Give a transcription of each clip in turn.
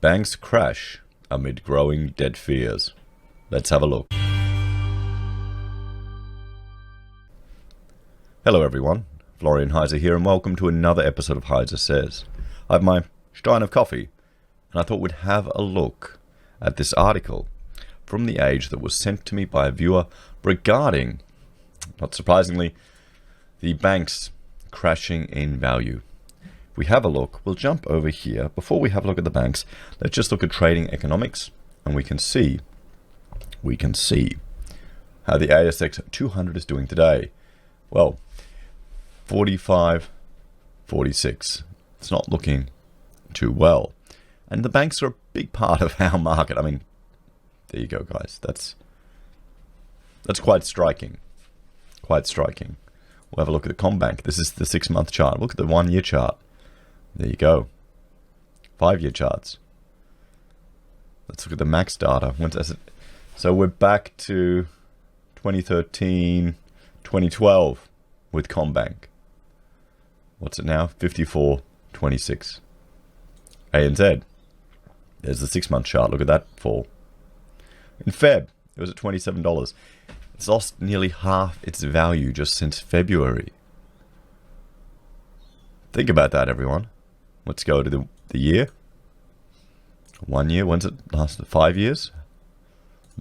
Banks crash amid growing debt fears. Let's have a look. Hello everyone, Florian Heise here, and welcome to another episode of HeiseSays. I have my stein of coffee, and I thought we'd have a look at this article from The Age that was sent to me by a viewer regarding, not surprisingly, the banks crashing in value. If we have a look, we'll jump over here. Before we have a look at the banks, let's just look at trading economics, and we can see how the ASX 200 is doing today. Well, 45, 46. It's not looking too well. And the banks are a big part of our market. I mean, there you go, guys. That's quite striking. Quite striking. We'll have a look at the CommBank. This is the 6-month chart. Look at the 1-year chart. There you go. 5-year charts. Let's look at the max data. So we're back to 2013, 2012 with CommBank. What's it now? 54.26. ANZ. There's the 6-month chart. Look at that fall. In Feb, it was at $27. It's lost nearly half its value just since February. Think about that, everyone. Let's go to the year. 1 year. When's it last? 5 years?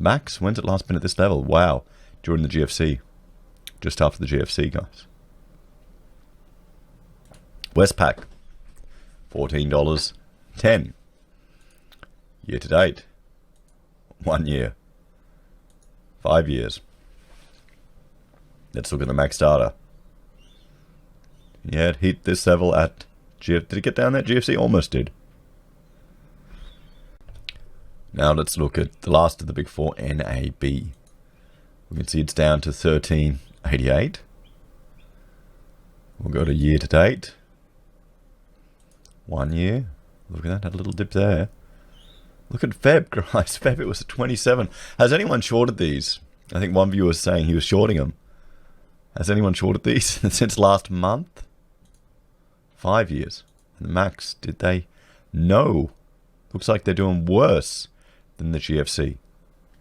Max, when's it last been at this level? Wow. During the GFC. Just after the GFC, guys. Westpac. $14.10. Year to date. 1 year. 5 years. Let's look at the max data. Yeah, it hit this level at did it get down there? GFC almost did. Now let's look at the last of the big four, NAB. We can see it's down to 13.88. We'll go to year to date. 1 year. Look at that, had a little dip there. Look at Feb, guys. Feb, it was at 27. Has anyone shorted these? I think one viewer was saying he was shorting them. Has anyone shorted these since last month? 5 years. And the max, did they? No. Looks like they're doing worse than the GFC.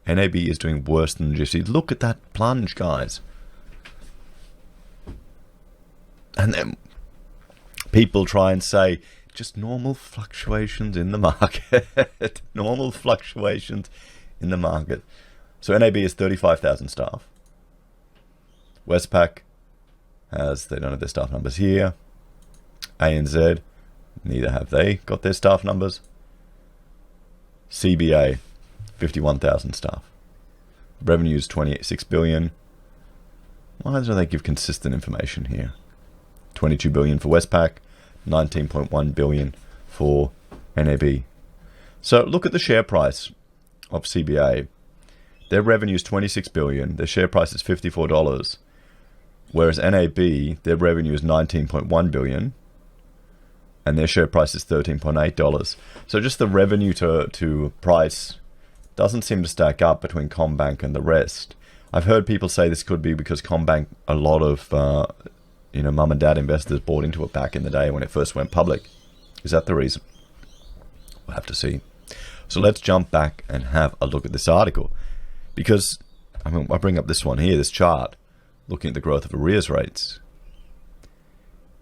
NAB is doing worse than the GFC. Look at that plunge, guys. And then people try and say, just normal fluctuations in the market. Normal fluctuations in the market. So NAB is 35,000 staff. Westpac has, they don't have their staff numbers here. ANZ, neither have they got their staff numbers. CBA, 51,000 staff. Revenue is 26 billion. Why don't they give consistent information here? 22 billion for Westpac, 19.1 billion for NAB. So look at the share price of CBA. Their revenue is 26 billion. Their share price is $54. Whereas NAB, their revenue is 19.1 billion. And their share price is $13.8. So just the revenue to price doesn't seem to stack up between CommBank and the rest. I've heard people say this could be because CommBank, a lot of mum and dad investors bought into it back in the day when it first went public. Is that the reason? We'll have to see. So let's jump back and have a look at this article. Because, I bring up this one here, this chart, looking at the growth of arrears rates.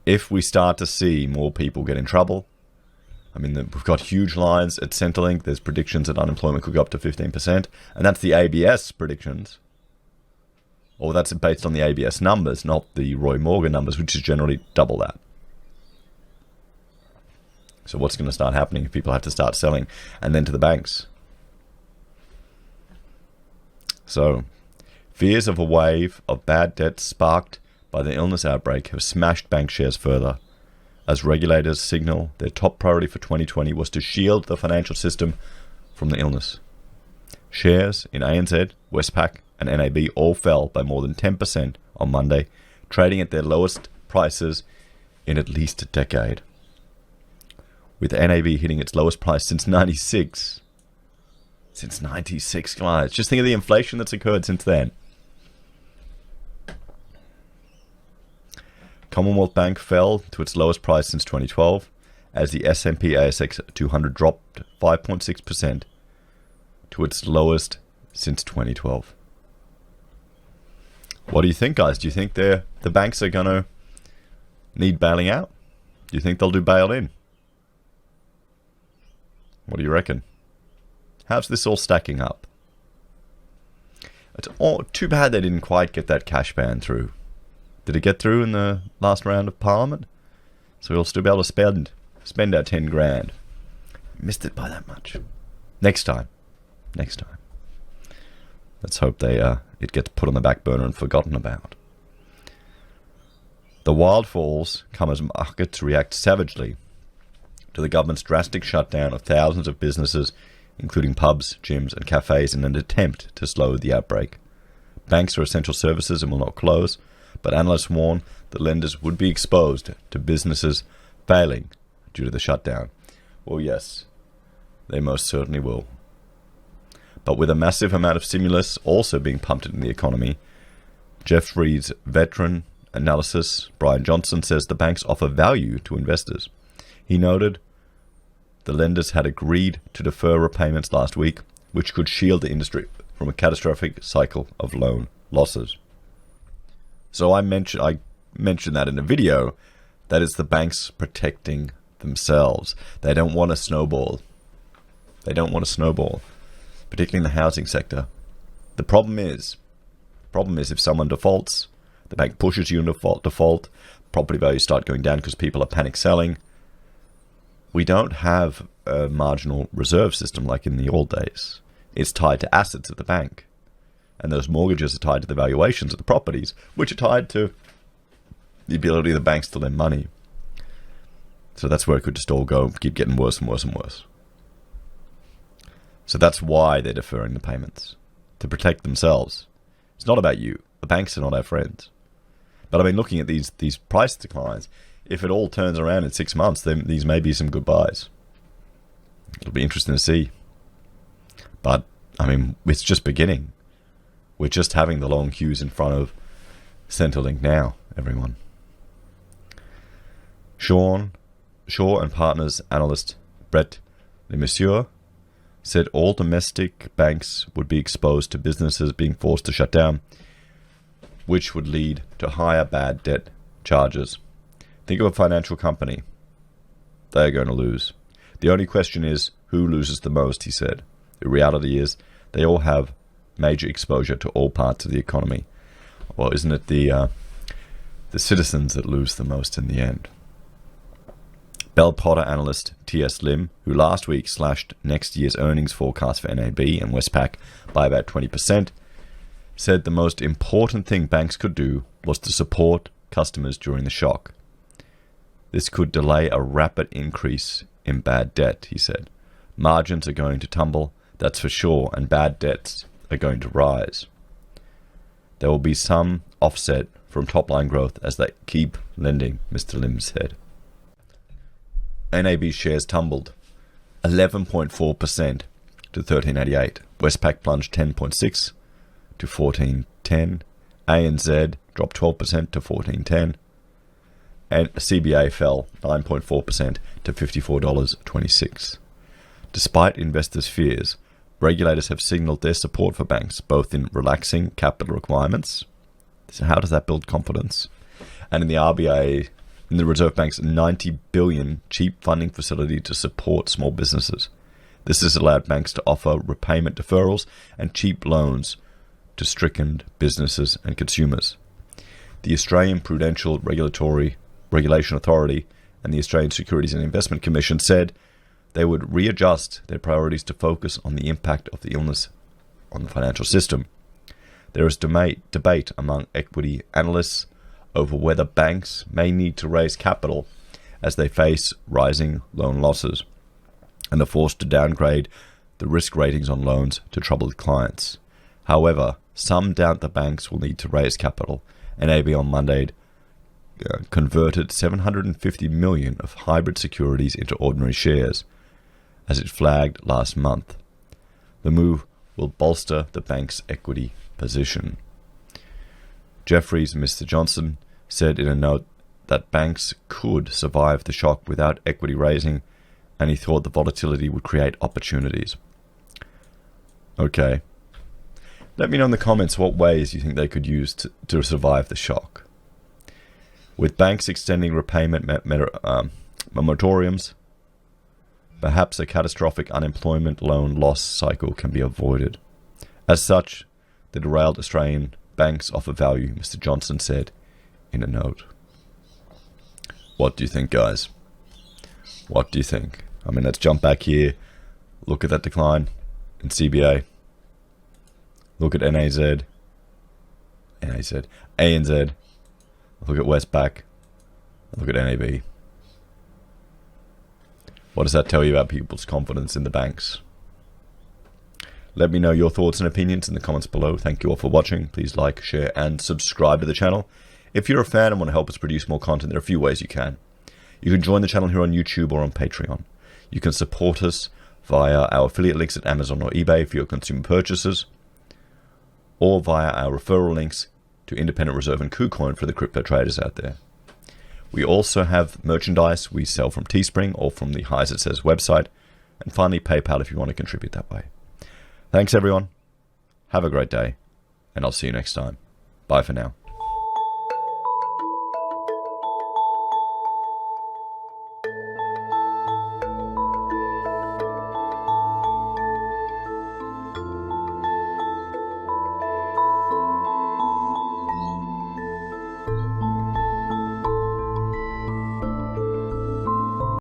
If we start to see more people get in trouble, we've got huge lines at Centrelink. There's predictions that unemployment could go up to 15%. And that's the ABS predictions. Or that's based on the ABS numbers, not the Roy Morgan numbers, which is generally double that. So what's going to start happening if people have to start selling? And then to the banks. So, fears of a wave of bad debt sparked by the illness outbreak have smashed bank shares further, as regulators signal their top priority for 2020 was to shield the financial system from the illness. Shares in ANZ, Westpac, and NAB all fell by more than 10% on Monday, trading at their lowest prices in at least a decade. With NAB hitting its lowest price since 96. Since 96, guys. Just think of the inflation that's occurred since then. Commonwealth Bank fell to its lowest price since 2012, as the S&P ASX 200 dropped 5.6% to its lowest since 2012. What do you think, guys? Do you think the banks are going to need bailing out? Do you think they'll do bail in? What do you reckon? How's this all stacking up? It's too bad they didn't quite get that cash ban through. Did it get through in the last round of Parliament? So we'll still be able to spend our 10 grand. Missed it by that much. Next time. Let's hope it gets put on the back burner and forgotten about. The wild falls come as markets react savagely to the government's drastic shutdown of thousands of businesses, including pubs, gyms and cafes, in an attempt to slow the outbreak. Banks are essential services and will not close, but analysts warn that lenders would be exposed to businesses failing due to the shutdown. Well, yes, they most certainly will. But with a massive amount of stimulus also being pumped into the economy, Jefferies veteran analysis Brian Johnson says the banks offer value to investors. He noted the lenders had agreed to defer repayments last week, which could shield the industry from a catastrophic cycle of loan losses. So I mentioned that in a video, that is the banks protecting themselves. They don't want a snowball. Particularly in the housing sector. The problem is if someone defaults, the bank pushes you into default, property values start going down because people are panic selling. We don't have a marginal reserve system like in the old days. It's tied to assets of the bank. And those mortgages are tied to the valuations of the properties, which are tied to the ability of the banks to lend money. So that's where it could just all keep getting worse and worse and worse. So that's why they're deferring the payments, to protect themselves. It's not about you. The banks are not our friends. But I mean, looking at these price declines, if it all turns around in 6 months, then these may be some good buys. It'll be interesting to see. But, I mean, it's just beginning. We're just having the long queues in front of Centrelink now, everyone. Shaw and Partners analyst Brett Lemercier said all domestic banks would be exposed to businesses being forced to shut down, which would lead to higher bad debt charges. Think of a financial company. They're going to lose. The only question is who loses the most, he said. The reality is they all have major exposure to all parts of the economy. Well, isn't it the citizens that lose the most in the end? Bell Potter analyst T.S. Lim, who last week slashed next year's earnings forecast for NAB and Westpac by about 20%, said the most important thing banks could do was to support customers during the shock. This could delay a rapid increase in bad debt, he said. Margins are going to tumble, that's for sure, and bad debts are going to rise. There will be some offset from top-line growth as they keep lending, Mr. Lim said. NAB shares tumbled 11.4% to 13.88. Westpac plunged 10.6% to 14.10. ANZ dropped 12% to 14.10. And CBA fell 9.4% to $54.26. Despite investors' fears, regulators have signalled their support for banks, both in relaxing capital requirements. So how does that build confidence? And in the RBA, in the Reserve Bank's $90 billion cheap funding facility to support small businesses. This has allowed banks to offer repayment deferrals and cheap loans to stricken businesses and consumers. The Australian Prudential Regulation Authority and the Australian Securities and Investment Commission said they would readjust their priorities to focus on the impact of the illness on the financial system. There is debate among equity analysts over whether banks may need to raise capital as they face rising loan losses and are forced to downgrade the risk ratings on loans to troubled clients. However, some doubt the banks will need to raise capital. NAB on Monday converted $750 million of hybrid securities into ordinary shares, as it flagged last month. The move will bolster the bank's equity position. Jefferies Mr. Johnson said in a note that banks could survive the shock without equity raising, and he thought the volatility would create opportunities. Okay. Let me know in the comments what ways you think they could use to survive the shock. With banks extending repayment moratoriums, perhaps a catastrophic unemployment loan loss cycle can be avoided. As such, the derailed Australian banks offer value, Mr. Johnson said in a note. What do you think, guys? What do you think? I mean, let's jump back here. Look at that decline in CBA. Look at ANZ. Look at Westpac. Look at NAB. What does that tell you about people's confidence in the banks? Let me know your thoughts and opinions in the comments below. Thank you all for watching. Please like, share, and subscribe to the channel. If you're a fan and want to help us produce more content, there are a few ways you can. You can join the channel here on YouTube or on Patreon. You can support us via our affiliate links at Amazon or eBay for your consumer purchases, or via our referral links to Independent Reserve and Kucoin for the crypto traders out there. We also have merchandise we sell from Teespring or from the HeiseSays website, and finally PayPal if you want to contribute that way. Thanks everyone, have a great day, and I'll see you next time. Bye for now.